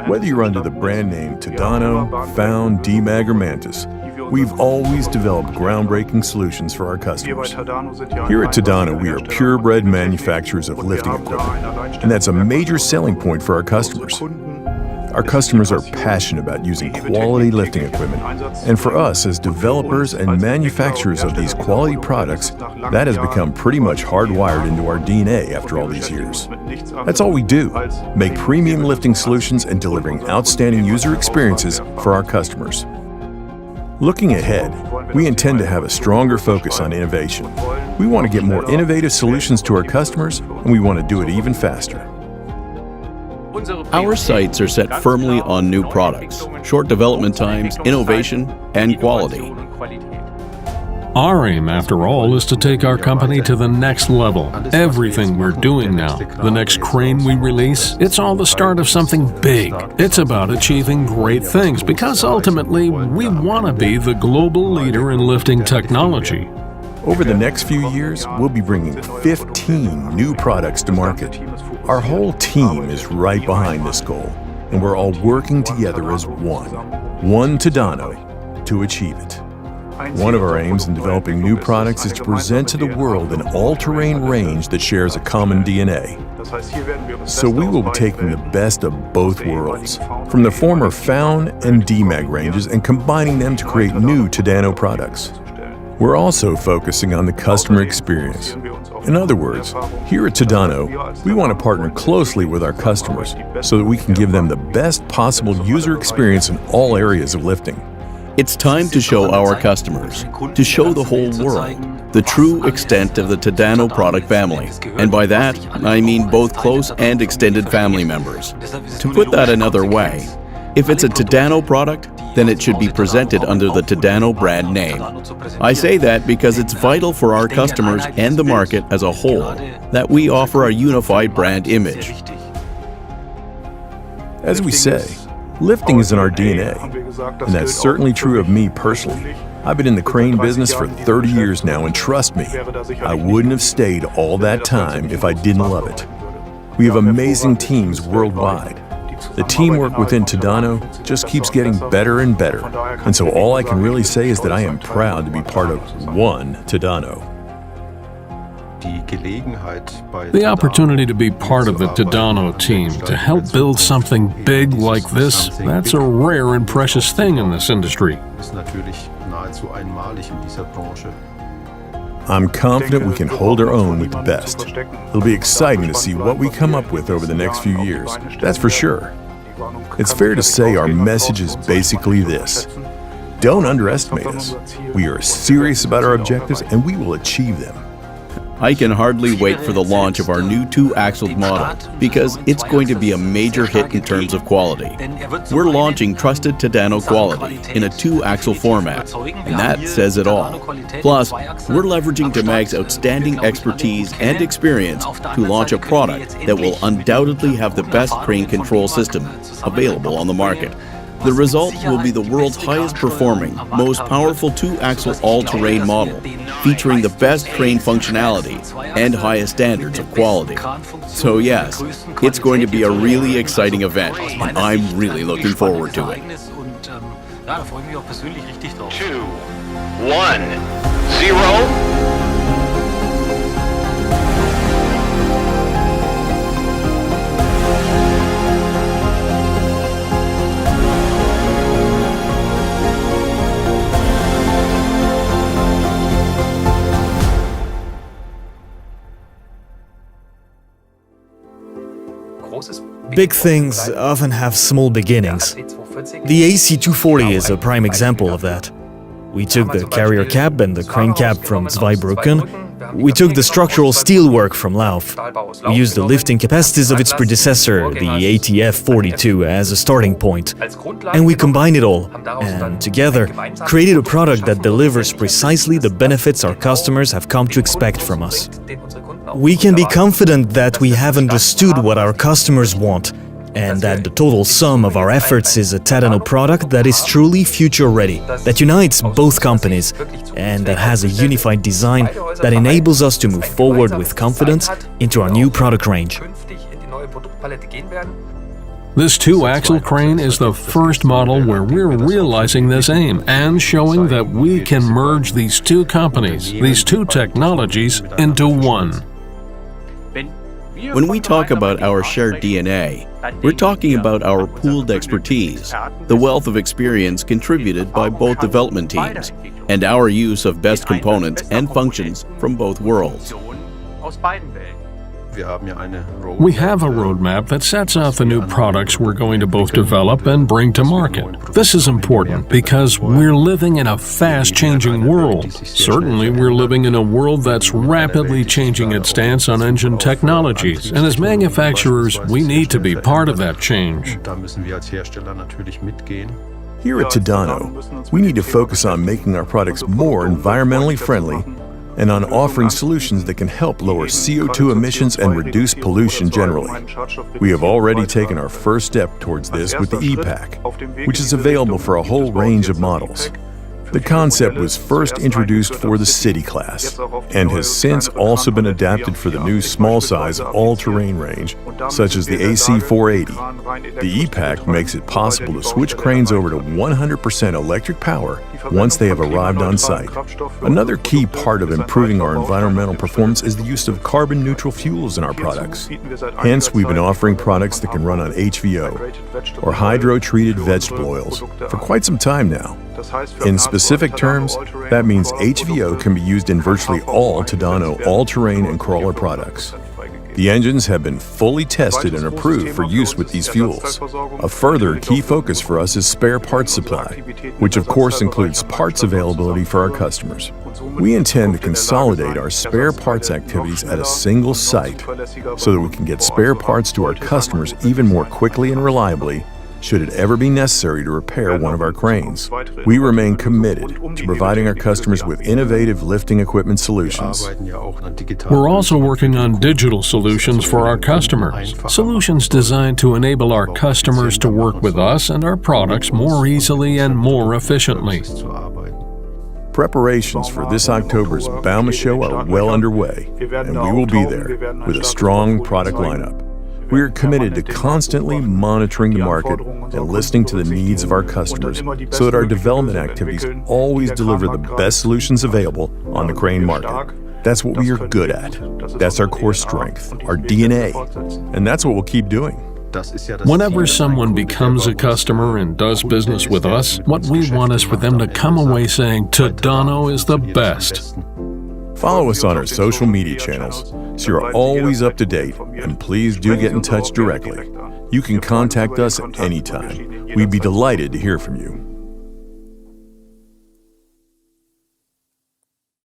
Whether you're under the brand name Tadano, Found, Demag, or Mantis, we've always developed groundbreaking solutions for our customers. Here at Tadano, we are purebred manufacturers of lifting equipment, and that's a major selling point for our customers. Our customers are passionate about using quality lifting equipment, and for us as developers and manufacturers of these quality products, that has become pretty much hardwired into our DNA after all these years. That's all we do, make premium lifting solutions and delivering outstanding user experiences for our customers. Looking ahead, we intend to have a stronger focus on innovation. We want to get more innovative solutions to our customers, and we want to do it even faster. Our sights are set firmly on new products, short development times, innovation, and quality. Our aim, after all, is to take our company to the next level. Everything we're doing now, the next crane we release, it's all the start of something big. It's about achieving great things because ultimately we want to be the global leader in lifting technology. Over the next few years, we'll be bringing 15 new products to market. Our whole team is right behind this goal, and we're all working together as one Tadano, to achieve it. One of our aims in developing new products is to present to the world an all-terrain range that shares a common DNA. So we will be taking the best of both worlds, from the former Found and Demag ranges, and combining them to create new Tadano products. We're also focusing on the customer experience. In other words, here at Tadano, we want to partner closely with our customers so that we can give them the best possible user experience in all areas of lifting. It's time to show our customers, to show the whole world, the true extent of the Tadano product family. And by that, I mean both close and extended family members. To put that another way, if it's a Tadano product, then it should be presented under the Tadano brand name. I say that because it's vital for our customers and the market as a whole that we offer a unified brand image. As we say, lifting is in our DNA, and that's certainly true of me personally. I've been in the crane business for 30 years now, and trust me, I wouldn't have stayed all that time if I didn't love it. We have amazing teams worldwide. The teamwork within Tadano just keeps getting better and better, and so all I can really say is that I am proud to be part of one Tadano. The opportunity to be part of the Tadano team, to help build something big like this, that's a rare and precious thing in this industry. I'm confident we can hold our own with the best. It'll be exciting to see what we come up with over the next few years, that's for sure. It's fair to say our message is basically this: don't underestimate us. We are serious about our objectives and we will achieve them. I can hardly wait for the launch of our new 2-axled model because it's going to be a major hit in terms of quality. We're launching trusted Tadano quality in a 2-axle format, and that says it all. Plus, we're leveraging Demag's outstanding expertise and experience to launch a product that will undoubtedly have the best crane control system available on the market. The result will be the world's highest performing, most powerful 2-axle all-terrain model, featuring the best crane functionality and highest standards of quality. So yes, it's going to be a really exciting event, and I'm really looking forward to it. 2, 1, 0. Big things often have small beginnings. The AC240 is a prime example of that. We took the carrier cab and the crane cab from Zweibrücken. We took the structural steelwork from Lauf. We used the lifting capacities of its predecessor, the ATF42, as a starting point. And we combined it all, and together created a product that delivers precisely the benefits our customers have come to expect from us. We can be confident that we have understood what our customers want, and that the total sum of our efforts is a Tadano product that is truly future-ready, that unites both companies, and that has a unified design that enables us to move forward with confidence into our new product range. This two-axle crane is the first model where we're realizing this aim and showing that we can merge these two companies, these two technologies, into one. When we talk about our shared DNA, we're talking about our pooled expertise, the wealth of experience contributed by both development teams, and our use of best components and functions from both worlds. We have a roadmap that sets out the new products we're going to both develop and bring to market. This is important because we're living in a fast-changing world. Certainly, we're living in a world that's rapidly changing its stance on engine technologies, and as manufacturers, we need to be part of that change. Here at Tadano, we need to focus on making our products more environmentally friendly and on offering solutions that can help lower CO2 emissions and reduce pollution generally. We have already taken our first step towards this with the e-Pack, which is available for a whole range of models. The concept was first introduced for the city class and has since also been adapted for the new small size all-terrain range, such as the AC 480. The e-Pack makes it possible to switch cranes over to 100% electric power once they have arrived on site. Another key part of improving our environmental performance is the use of carbon-neutral fuels in our products. Hence, we've been offering products that can run on HVO, or hydro-treated vegetable oils, for quite some time now. In specific terms, that means HVO can be used in virtually all Tadano all-terrain and crawler products. The engines have been fully tested and approved for use with these fuels. A further key focus for us is spare parts supply, which of course includes parts availability for our customers. We intend to consolidate our spare parts activities at a single site so that we can get spare parts to our customers even more quickly and reliably should it ever be necessary to repair one of our cranes. We remain committed to providing our customers with innovative lifting equipment solutions. We're also working on digital solutions for our customers, solutions designed to enable our customers to work with us and our products more easily and more efficiently. Preparations for this October's Bauma show are well underway, and we will be there with a strong product lineup. We are committed to constantly monitoring the market and listening to the needs of our customers so that our development activities always deliver the best solutions available on the crane market. That's what we are good at. That's our core strength, our DNA, and that's what we'll keep doing. Whenever someone becomes a customer and does business with us, what we want is for them to come away saying, Tadano is the best. Follow us on our social media channels so you're always up to date, and please do get in touch directly. You can contact us at any time. We'd be delighted to hear from you.